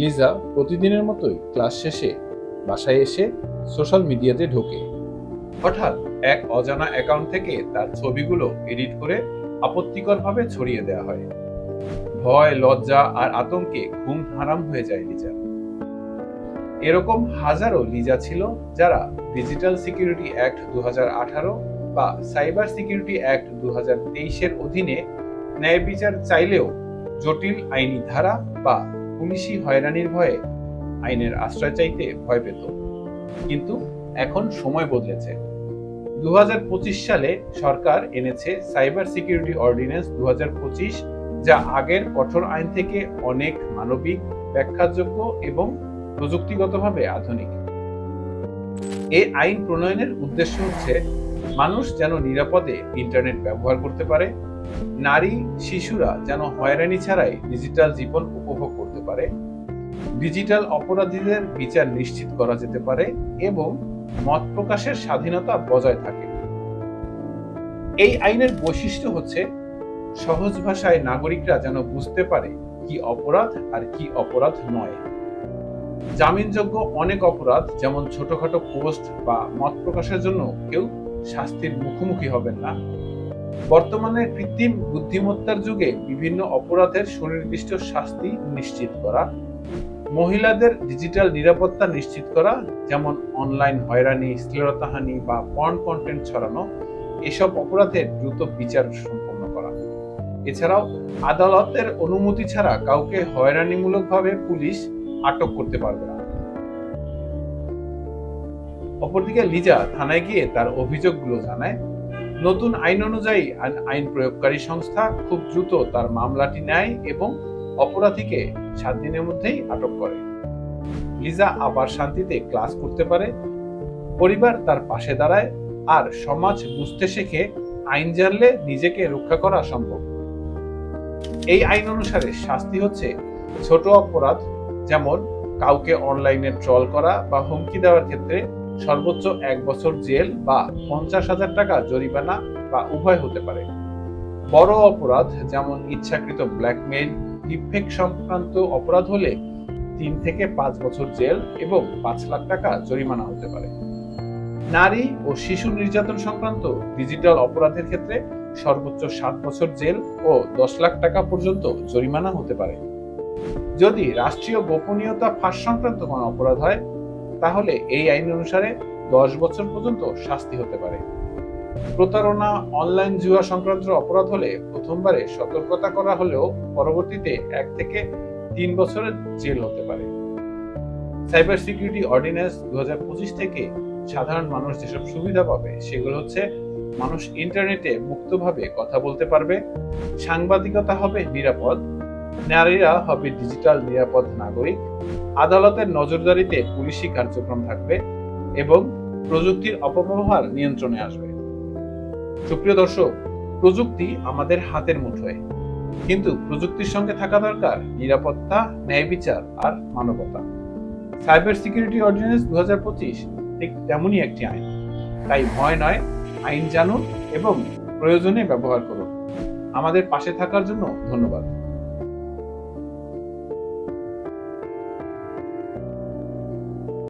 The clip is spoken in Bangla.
লিজা প্রতিদিনের মতোই ক্লাস শেষে বাসায় এসে সোশ্যাল মিডিয়াতে ঢোকে। হঠাৎ এক অজানা অ্যাকাউন্ট থেকে তার ছবিগুলো এডিট করে আপত্তিকরভাবে ছড়িয়ে দেওয়া হয়। ভয়, লজ্জা আর আতঙ্কে ঘুম হারাম হয়ে যায় লিজার। এরকম হাজারো লিজা ছিল যারা ডিজিটাল সিকিউরিটি অ্যাক্ট 2018 বা সাইবার সিকিউরিটি অ্যাক্ট 2023-এর অধীনে ন্যায় বিচার চাইলেও জটিল আইনি ধারা বা পুলিশি হয়রানির ভয়ে আইনের আশ্রয় চাইতে ভয় পেত। কিন্তু এখন সময় বদলেছে। 2025 সালে সরকার এনেছে সাইবার সিকিউরিটি অর্ডিন্যান্স 2025, যা আগের কঠোর আইন থেকে অনেক মানবিক, ব্যাখ্যাযোগ্য এবং প্রযুক্তিগতভাবে আধুনিক। এই আইন প্রণয়নের উদ্দেশ্য হচ্ছে মানুষ যেন নিরাপদে ইন্টারনেট ব্যবহার করতে পারে, নারী, শিশুরা যেন হয়রানি ছাড়াই ডিজিটাল জীবন উপভোগ করতে পারে, ডিজিটাল অপরাধীদের বিচার নিশ্চিত করা যেতে পারে এবং মত প্রকাশের স্বাধীনতা বজায় থাকে। এই আইনের বৈশিষ্ট্য হচ্ছে সহজ ভাষায় নাগরিকরা যেন বুঝতে পারে কি অপরাধ আর কি অপরাধ নয়। জামিনযোগ্য অনেক অপরাধ, যেমন ছোটখাটো পোস্ট বা মত প্রকাশের জন্য কেউ শাস্তির মুখোমুখি হবেন না। বর্তমানে কৃত্রিম বুদ্ধিমত্তার যুগে বিভিন্ন অপরাধের সুনির্দিষ্ট শাস্তি নিশ্চিত করা, মহিলাদের ডিজিটাল নিরাপত্তা নিশ্চিত করা, যেমন অনলাইন হয়রানি, শ্লীলতাহানি বা পর্ন কন্টেন্ট ছড়ানো, এসব অপরাধের দ্রুত বিচার সম্পন্ন করা। এছাড়াও আদালতের অনুমতি ছাড়া কাউকে হয়রানিমূলকভাবে পুলিশ আটক করতে পারবে না। অপরদিকে লিজা থানায় গিয়ে তার অভিযোগগুলো জানায়। নতুন আইন অনুযায়ী আইন প্রয়োগকারী সংস্থা খুব দ্রুত তার মামলাটি নেয় এবং অপরাধীকে 7 দিনের মধ্যেই আটক করে। লিজা আবার শান্তিতে ক্লাস করতে পারে, পরিবার তার পাশে দাঁড়ায়, আর সমাজ বুঝতে শেখে আইন জানলে নিজেকে রক্ষা করা সম্ভব। এই আইন অনুসারে শাস্তি হচ্ছে ছোট অপরাধ, যেমন কাউকে অনলাইনে ট্রল করা বা হুমকি দেওয়ার ক্ষেত্রে সর্বোচ্চ 1 বছর জেল বা 50,000 টাকা জরিমানা বা উভয় হতে পারে। বড় অপরাধ, যেমন ইচ্ছাকৃত ব্ল্যাকমেইল, ডিফেক্ট সংক্রান্ত অপরাধ হলে 3 থেকে 5 বছর জেল এবং 5 লাখ টাকা জরিমানা হতে পারে। নারী ও শিশু নির্যাতন সংক্রান্ত ডিজিটাল অপরাধের ক্ষেত্রে সর্বোচ্চ 7 বছর জেল ও 10 লাখ টাকা পর্যন্ত জরিমানা হতে পারে। যদি রাষ্ট্রীয় গোপনীয়তা ফাঁস সংক্রান্ত কোনো অপরাধ হয়, তাহলে এই আইন অনুসারে 10 বছর পর্যন্ত শাস্তি হতে পারে। প্রতারণা, অনলাইন জুয়া সংক্রান্ত অপরাধ হলে প্রথমবারে সতর্কতা করা হলেও পরবর্তীতে 1 থেকে 3 বছরের জেল হতে পারে। সাইবার সিকিউরিটি অর্ডিন্যান্স 2025 থেকে সাধারণ মানুষ যেসব সুবিধা পাবে সেগুলো হচ্ছে: মানুষ ইন্টারনেটে মুক্তভাবে কথা বলতে পারবে, সাংবাদিকতা হবে নিরাপদ, নারীরা হবে ডিজিটাল নিরাপদ নাগরিক, আদালতের নজরদারিতে পুলিশি কার্যক্রম থাকবে এবং প্রযুক্তির অপব্যবহার নিয়ন্ত্রণে আসবে। সুপ্রিয় দর্শক, প্রযুক্তি আমাদের হাতের মুঠোয়, কিন্তু প্রযুক্তির সঙ্গে থাকা দরকার নিরাপত্তা, ন্যায় বিচার আর মানবতা। সাইবার সিকিউরিটি অর্ডিন্যান্স 2025 ঠিক তেমনই একটি আইন। তাই ভয় নয়, আইন জানুন এবং প্রয়োজনে ব্যবহার করুন। আমাদের পাশে থাকার জন্য ধন্যবাদ।